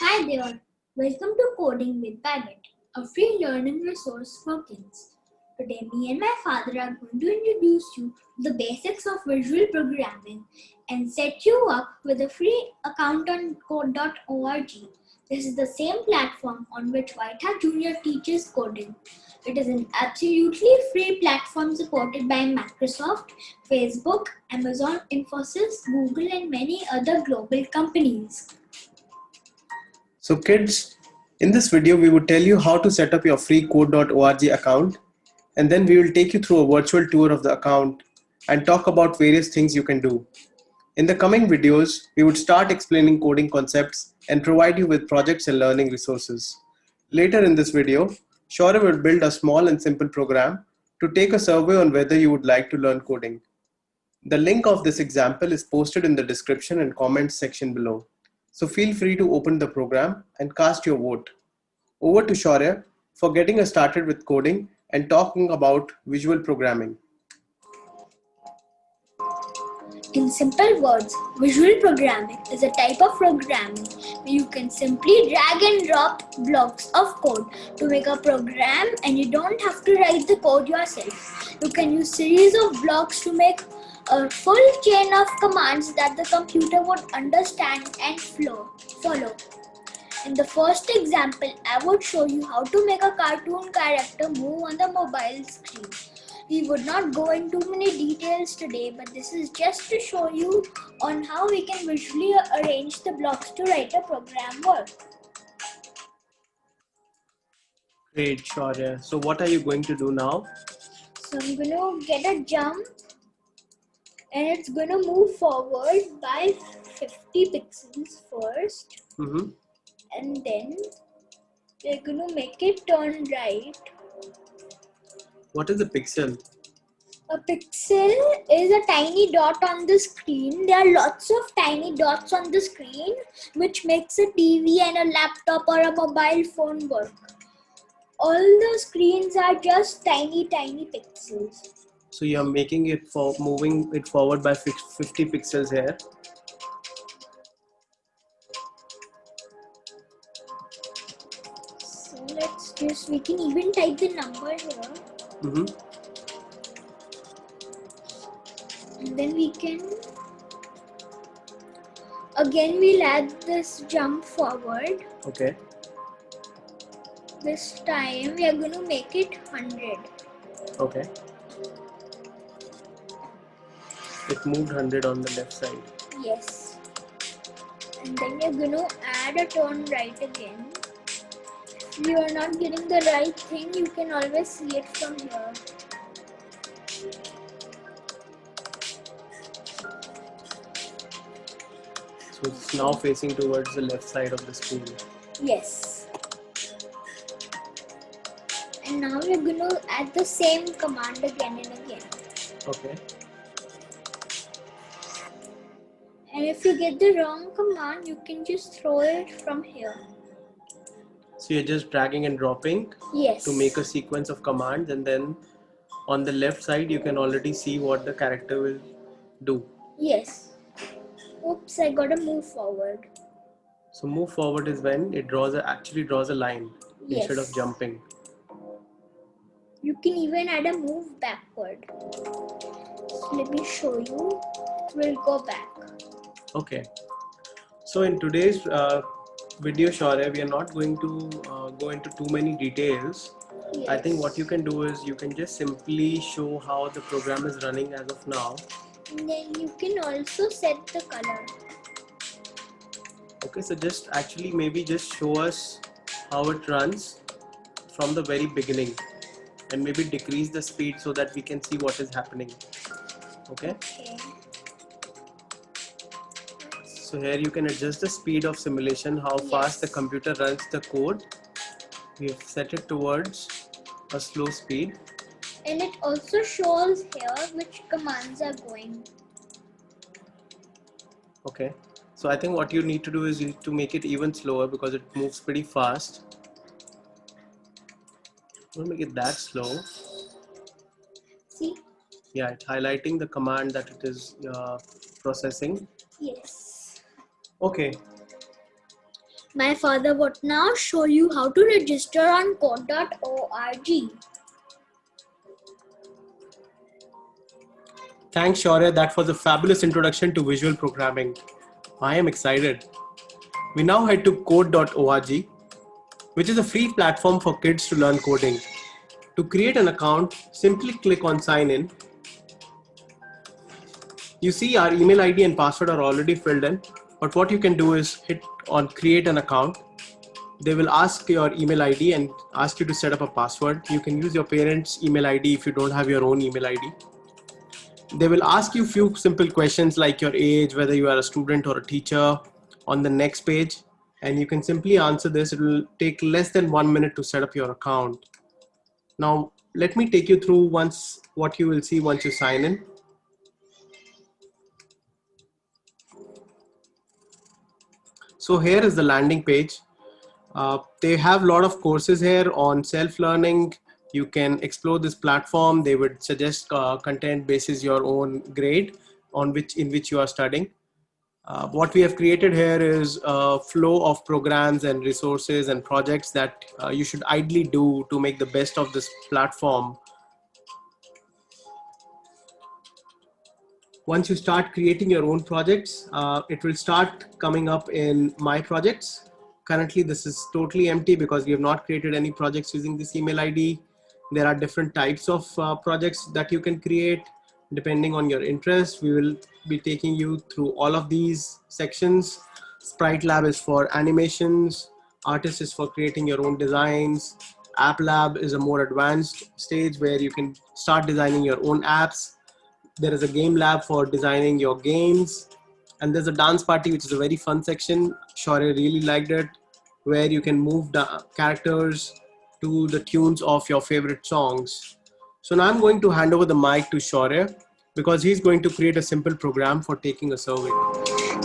Hi there, welcome to Coding with Babbitt, a free learning resource for kids. Today, me and my father are going to introduce you to the basics of visual programming and set you up with a free account on Codeorg. This is the same platform on which Whitehat Jr. teaches coding. It is an absolutely free platform supported by Microsoft, Facebook, Amazon, Infosys, Google, and many other global companies. So kids, in this video we would tell you how to set up your free code.org account, and then we will take you through a virtual tour of the account and talk about various things you can do. In the coming videos, we would start explaining coding concepts and provide you with projects and learning resources. Later in this video, Shaurya will build a small and simple program to take a survey on whether you would like to learn coding. The link of this example is posted in the description and comments section below. So feel free to open the program and cast your vote. Over to Shaurya for getting us started with coding and talking about visual programming. In simple words, visual programming is a type of programming where you can simply drag and drop blocks of code to make a program and you don't have to write the code yourself. You can use series of blocks to make a full chain of commands that the computer would understand and follow. In the first example, I would show you how to make a cartoon character move on the mobile screen. We would not go into many details today, but this is just to show you on how we can visually arrange the blocks to write a program work. Great, Shaurya. So what are you going to do now? So I'm going to get a jump and it's going to move forward by 50 pixels first. And then we're going to make it turn right. What is a pixel? A pixel is a tiny dot on the screen. There are lots of tiny dots on the screen which makes a TV and a laptop or a mobile phone work. All the screens are just tiny pixels. So you're making it for moving it forward by 50 pixels here. So we can even type the number here. And then we can, again we'll add this jump forward. Okay. This time we are going to make it 100. Okay. It moved 100 on the left side. Yes. And then you're going to add a turn right again. If you are not getting the right thing, you can always see it from here. So it's now facing towards the left side of the screen. Yes. And now we're going to add the same command again and again. Okay. And if you get the wrong command, you can just throw it from here. So you're just dragging and dropping to make a sequence of commands, and then on the left side you can already see what the character will do. Yes. Oops, I gotta move forward. So move forward is when it actually draws a line instead of jumping. You can even add a move backward. So let me show you. We'll go back. Okay. So in today's video, Shaurya, we are not going to go into too many details. Yes. I think what you can do is you can just simply show how the program is running as of now. And then you can also set the color. Okay, so just actually maybe just show us how it runs from the very beginning, and maybe decrease the speed so that we can see what is happening. Okay. So here you can adjust the speed of simulation, how fast the computer runs the code. We've set it towards a slow speed. And it also shows here which commands are going. Okay. So I think what you need to do is to make it even slower because it moves pretty fast. Don't make it that slow. See? Yeah, it's highlighting the command that it is processing. Yes. Okay. My father would now show you how to register on Code.org. Thanks, Shaurya. That was a fabulous introduction to visual programming. I am excited. We now head to Code.org, which is a free platform for kids to learn coding. To create an account, simply click on Sign In. You see our email ID and password are already filled in, but what you can do is hit on Create an Account. They will ask your email ID and ask you to set up a password. You can use your parents' email ID if you don't have your own email ID. They will ask you a few simple questions like your age, whether you are a student or a teacher on the next page, and you can simply answer this. It will take less than 1 minute to set up your account. Now, let me take you through what you will see once you sign in. So here is the landing page. They have a lot of courses here on self-learning. You can explore this platform. They would suggest content basis your own grade in which you are studying. What we have created here is a flow of programs and resources and projects that you should ideally do to make the best of this platform. Once you start creating your own projects, it will start coming up in My Projects. Currently, this is totally empty because we have not created any projects using this email ID. There are different types of projects that you can create depending on your interest. We will be taking you through all of these sections. Sprite Lab is for animations. Artist is for creating your own designs. App Lab is a more advanced stage where you can start designing your own apps. There is a game lab for designing your games, and there's a dance party, which is a very fun section. Shaurya really liked it, where you can move the characters to the tunes of your favorite songs. So now I'm going to hand over the mic to Shaurya because he's going to create a simple program for taking a survey.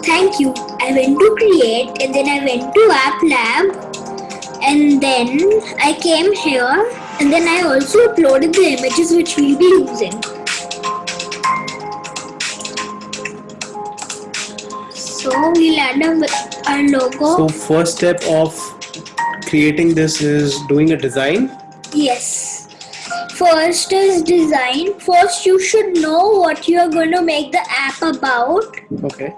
Thank you. I went to create and then I went to App Lab and then I came here and then I also uploaded the images which we'll be using. So we'll add our logo. So first step of creating this is doing a design. Yes. First is design. First you should know what you are going to make the app about. Okay.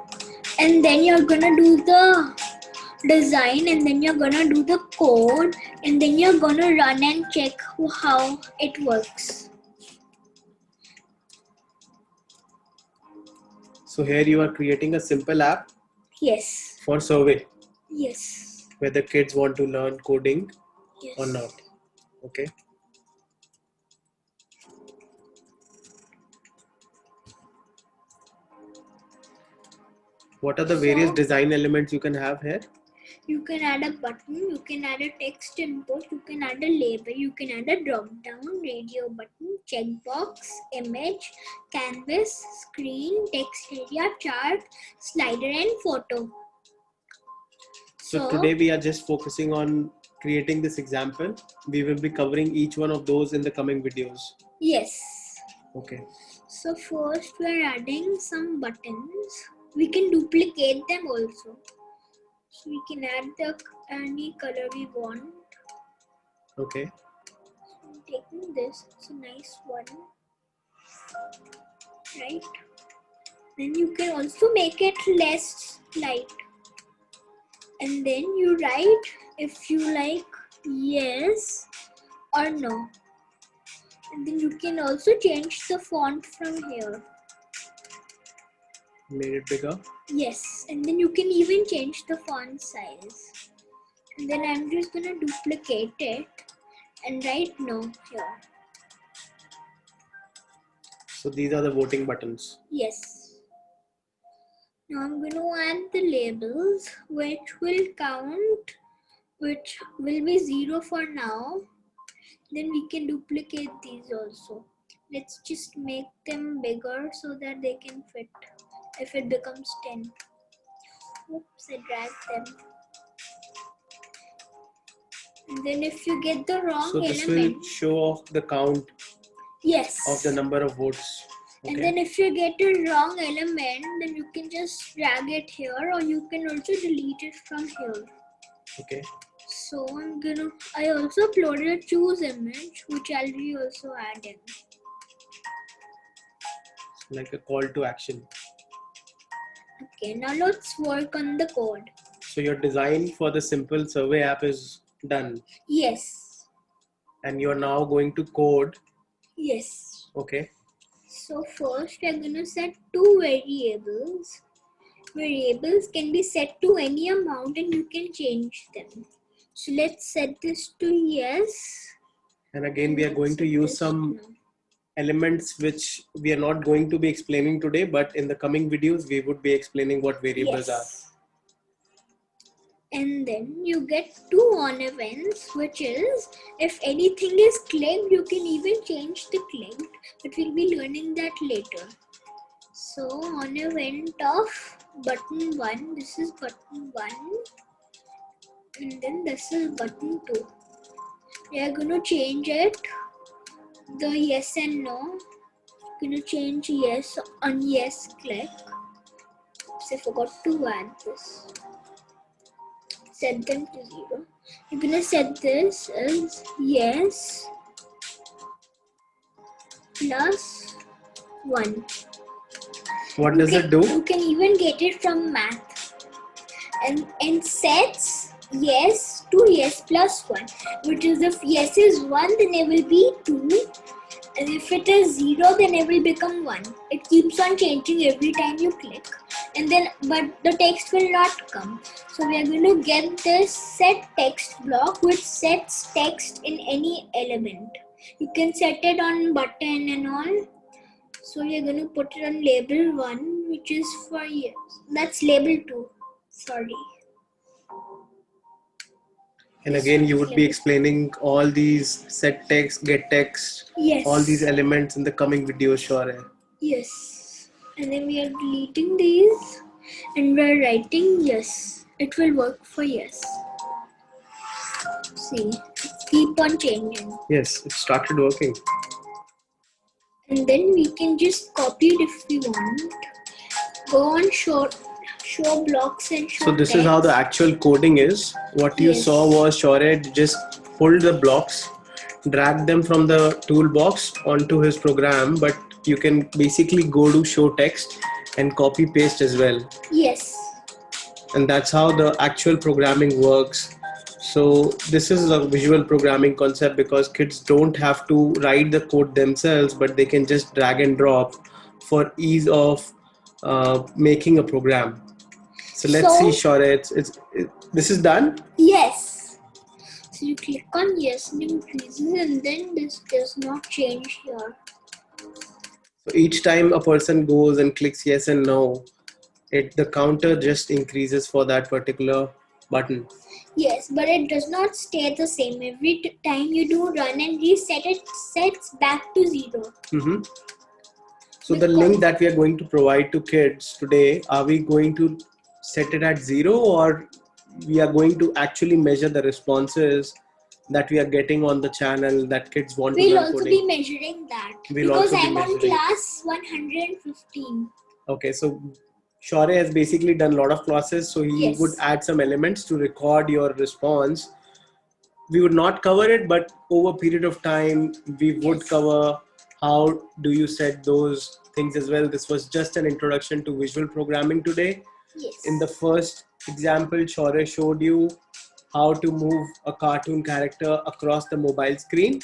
And then you're going to do the design and then you're going to do the code and then you're going to run and check how it works. So here you are creating a simple app. Yes. For survey. Yes. Whether kids want to learn coding Yes. or not. Okay. What are the various design elements you can have here? You can add a button, you can add a text input, you can add a label, you can add a drop down, radio button, checkbox, image, canvas, screen, text area, chart, slider and photo. So today we are just focusing on creating this example. We will be covering each one of those in the coming videos. Yes. Okay. So first we are adding some buttons. We can duplicate them also. So we can add any color we want. Okay. So I'm taking this. It's a nice one. Right. Then you can also make it less light. And then you write if you like yes or no. And then you can also change the font from here. Made it bigger? Yes, and then you can even change the font size. And then I'm just gonna duplicate it and write no here. So these are the voting buttons. Yes. Now I'm gonna add the labels which will count, which will be 0 for now. Then we can duplicate these also. Let's just make them bigger so that they can fit if it becomes 10. Oops, I dragged them. And then if you get the wrong so this element, will show off the count yes, of the number of votes. Okay. And then if you get a wrong element, then you can just drag it here or you can also delete it from here. Okay. So I also uploaded a choose image, which I'll be also adding. Like a call to action. Okay, now let's work on the code. So your design for the simple survey app is done. Yes. And you're now going to code. Yes. Okay. So first we're gonna set two variables. Variables can be set to any amount and you can change them. So let's set this to yes. And again, we are going to use some elements which we are not going to be explaining today, but in the coming videos, we would be explaining what variables are. And then you get two on events, which is if anything is clicked, you can even change the clicked, but we'll be learning that later. So on event of button 1, this is button 1, and then this is button 2. We are going to change it, the yes and no. Going to change yes on yes click. Oops, I forgot to add this. Set them to 0. You're going to set this as yes plus 1. What does it do? You can even get it from math. And sets yes to yes plus 1, which is if yes is 1, then it will be 2. And if it is 0, then it will become 1. It keeps on changing every time you click. And then, but the text will not come. So we are going to get this set text block which sets text in any element. You can set it on button and all. So we are going to put it on label 1, which is for yes. That's label 2. Sorry. And again, you would be explaining all these set text, get text, all these elements in the coming videos, sure. Yes. And then we are deleting these and we are writing yes. It will work for yes. See, keep on changing. Yes, it started working. And then we can just copy it if we want. Go on show blocks and show So this text. is how the actual coding is. What you saw was Shore just pulled the blocks, dragged them from the toolbox onto his program, but you can basically go to show text and copy paste as well. Yes. And that's how the actual programming works. So this is a visual programming concept because kids don't have to write the code themselves, but they can just drag and drop for ease of making a program. So let's see, Shore. This is done? Yes. So you click on yes and increases, and then this does not change here. So each time a person goes and clicks yes and no, the counter just increases for that particular button. Yes, but it does not stay the same. Every time you do run and reset, it sets back to 0. Mm-hmm. So the link that we are going to provide to kids today, are we going to set it at 0, or we are going to actually measure the responses that we are getting on the channel that kids want to learn coding? We'll also be measuring that because I'm on class 115. Okay, so Shore has basically done a lot of classes, so he would add some elements to record your response. We would not cover it, but over a period of time, we would cover how do you set those things as well. This was just an introduction to visual programming today. Yes. In the first example, Shore showed you how to move a cartoon character across the mobile screen.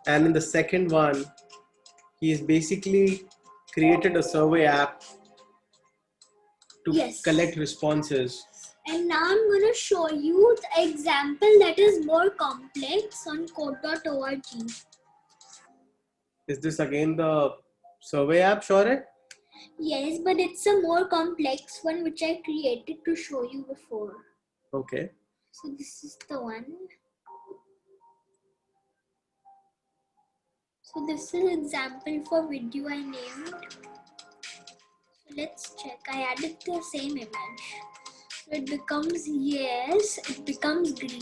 And in the second one, he has basically created a survey app to collect responses. And now I'm going to show you the example that is more complex on Codeorg. Is this again the survey app, Shore? Yes, but it's a more complex one which I created to show you before. Okay. So this is the one. So this is example for video I named. So let's check. I added the same image. So it becomes yes, it becomes green,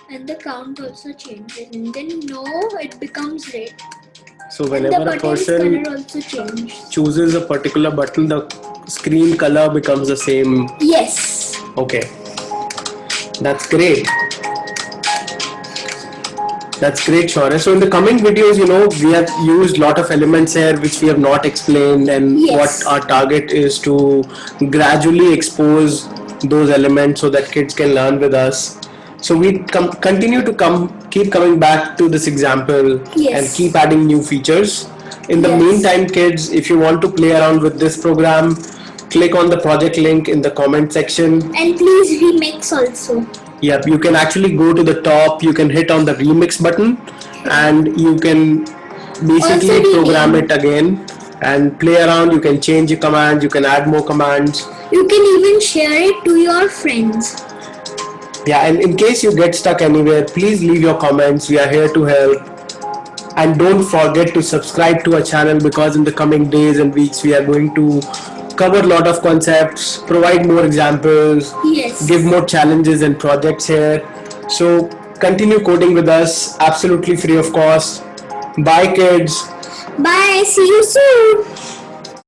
and the count also changes. And then no, it becomes red. So whenever a person chooses a particular button, the screen color becomes the same. Yes. Okay. That's great. That's great, Shaurya. So in the coming videos, we have used a lot of elements here which we have not explained, and Yes. what our target is to gradually expose those elements so that kids can learn with us. So we continue to keep coming back to this example Yes. and keep adding new features. In the Yes. meantime, kids, if you want to play around with this program, click on the project link in the comment section. And please remix also. Yep, you can actually go to the top, you can hit on the remix button, and you can basically Also program rename. it again and play around. You can change your commands, you can add more commands. You can even share it to your friends. Yeah, and in case you get stuck anywhere, please leave your comments. We are here to help. And don't forget to subscribe to our channel, because in the coming days and weeks we are going to cover a lot of concepts, provide more examples, Yes. give more challenges and projects here. So continue coding with us, absolutely free of cost. Bye kids. Bye. See you soon.